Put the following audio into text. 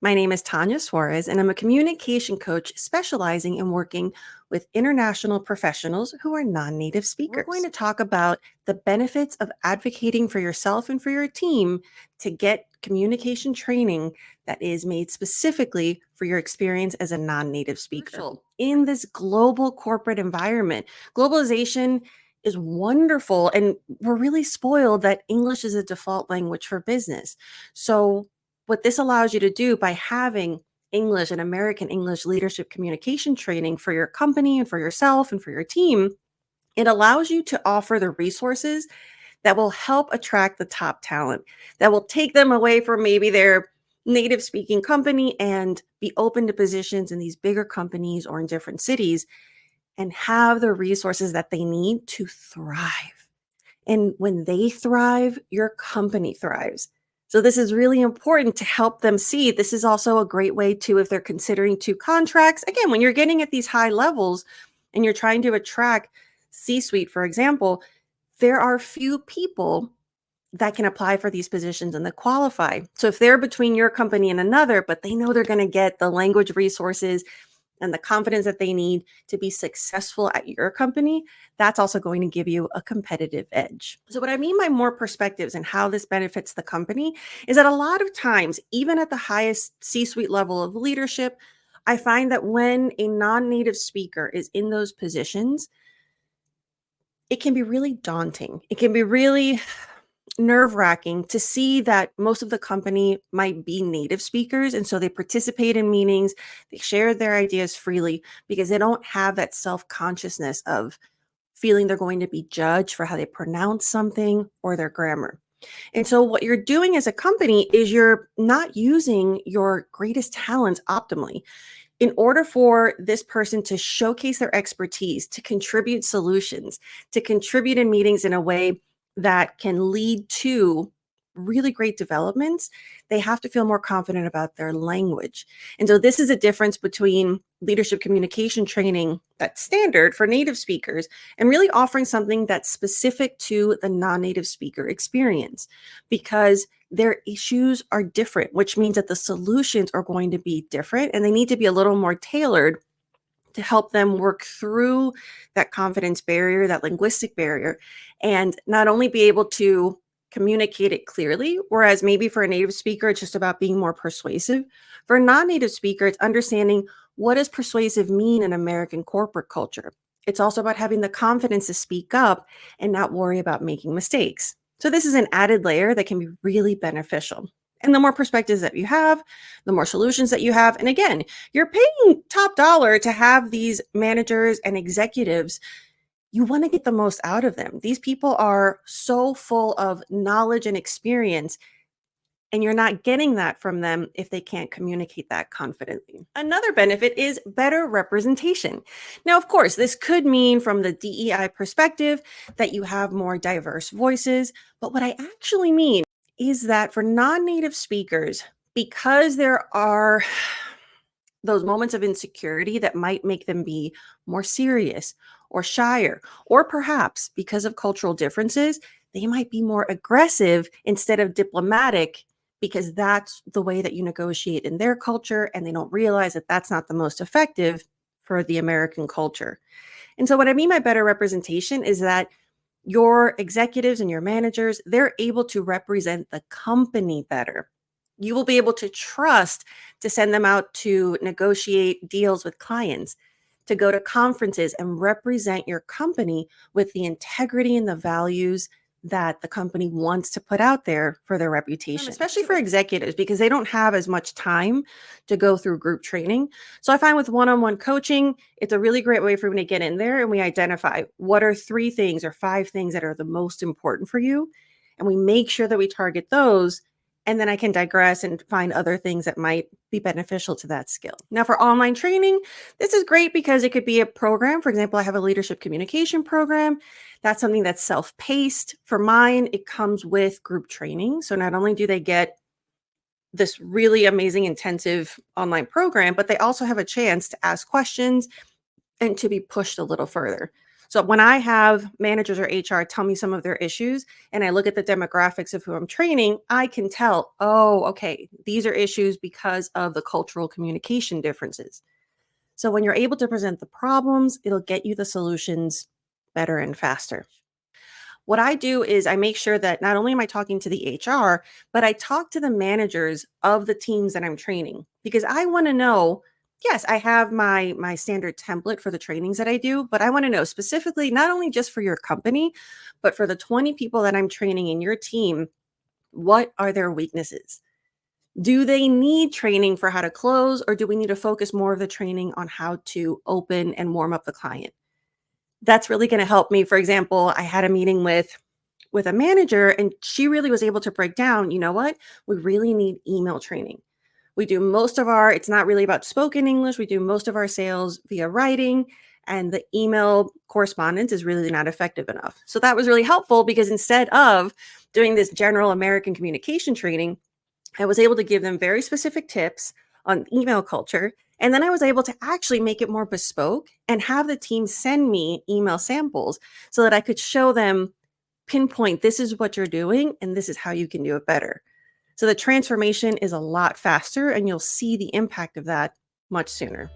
My name is Tannia Suárez, and I'm a communication coach specializing in working with international professionals who are non-native speakers. We're going to talk about the benefits of advocating for yourself and for your team to get communication training that is made specifically for your experience as a non-native speaker. In this global corporate environment, globalization is wonderful, and we're really spoiled that English is a default language for business. So what this allows you to do by having English and American English leadership communication training for your company and for yourself and for your team, it allows you to offer the resources that will help attract the top talent, that will take them away from maybe their native speaking company and be open to positions in these bigger companies or in different cities and have the resources that they need to thrive. And when they thrive, your company thrives. So this is really important to help them see. This is also a great way to, if they're considering two contracts, again, when you're getting at these high levels and you're trying to attract C-suite, for example, there are few people that can apply for these positions and that qualify. So if they're between your company and another, but they know they're going to get the language resources and the confidence that they need to be successful at your company, that's also going to give you a competitive edge. So what I mean by more perspectives and how this benefits the company is that a lot of times, even at the highest C-suite level of leadership, I find that when a non-native speaker is in those positions, it can be really daunting. It can be really nerve-wracking to see that most of the company might be native speakers, and so they participate in meetings, they share their ideas freely because they don't have that self-consciousness of feeling they're going to be judged for how they pronounce something or their grammar. And so what you're doing as a company is you're not using your greatest talents optimally. In order for this person to showcase their expertise, to contribute solutions, to contribute in meetings in a way that can lead to really great developments, they have to feel more confident about their language. And so this is a difference between leadership communication training that's standard for native speakers and really offering something that's specific to the non-native speaker experience, because their issues are different, which means that the solutions are going to be different and they need to be a little more tailored to help them work through that confidence barrier, that linguistic barrier, and not only be able to communicate it clearly, whereas maybe for a native speaker, it's just about being more persuasive. For a non-native speaker, it's understanding what does persuasive mean in American corporate culture. It's also about having the confidence to speak up and not worry about making mistakes. So this is an added layer that can be really beneficial. And the more perspectives that you have, the more solutions that you have. And again, you're paying top dollar to have these managers and executives. You want to get the most out of them. These people are so full of knowledge and experience, and you're not getting that from them if they can't communicate that confidently. Another benefit is better representation. Now, of course, this could mean from the DEI perspective that you have more diverse voices, but what I actually mean is that for non-native speakers, because there are those moments of insecurity that might make them be more serious or shyer, or perhaps because of cultural differences, they might be more aggressive instead of diplomatic because that's the way that you negotiate in their culture, and they don't realize that that's not the most effective for the American culture. And so what I mean by better representation is that your executives and your managers, they're able to represent the company better. You will be able to trust to send them out to negotiate deals with clients, to go to conferences and represent your company with the integrity and the values that the company wants to put out there for their reputation, especially for executives, because they don't have as much time to go through group training. So I find with one-on-one coaching, it's a really great way for me to get in there and we identify what are 3 things or 5 things that are the most important for you. And we make sure that we target those. And then I can digress and find other things that might be beneficial to that skill. Now for online training, this is great because it could be a program. For example, I have a leadership communication program. That's something that's self-paced. For mine, it comes with group training. So not only do they get this really amazing intensive online program, but they also have a chance to ask questions and to be pushed a little further. So when I have managers or HR tell me some of their issues and I look at the demographics of who I'm training, I can tell, oh, okay, these are issues because of the cultural communication differences. So when you're able to present the problems, it'll get you the solutions better and faster. What I do is I make sure that not only am I talking to the HR, but I talk to the managers of the teams that I'm training because I want to know, yes, I have my standard template for the trainings that I do, but I want to know specifically not only just for your company, but for the 20 people that I'm training in your team, what are their weaknesses? Do they need training for how to close or do we need to focus more of the training on how to open and warm up the client? That's really going to help me. For example, I had a meeting with a manager and she really was able to break down, you know what? We really need email training. We do most of our it's not really about spoken English. We do most of our sales via writing and the email correspondence is really not effective enough. So that was really helpful because instead of doing this general American communication training, I was able to give them very specific tips on email culture. And then I was able to actually make it more bespoke and have the team send me email samples so that I could show them, pinpoint, this is what you're doing and this is how you can do it better. So the transformation is a lot faster and you'll see the impact of that much sooner.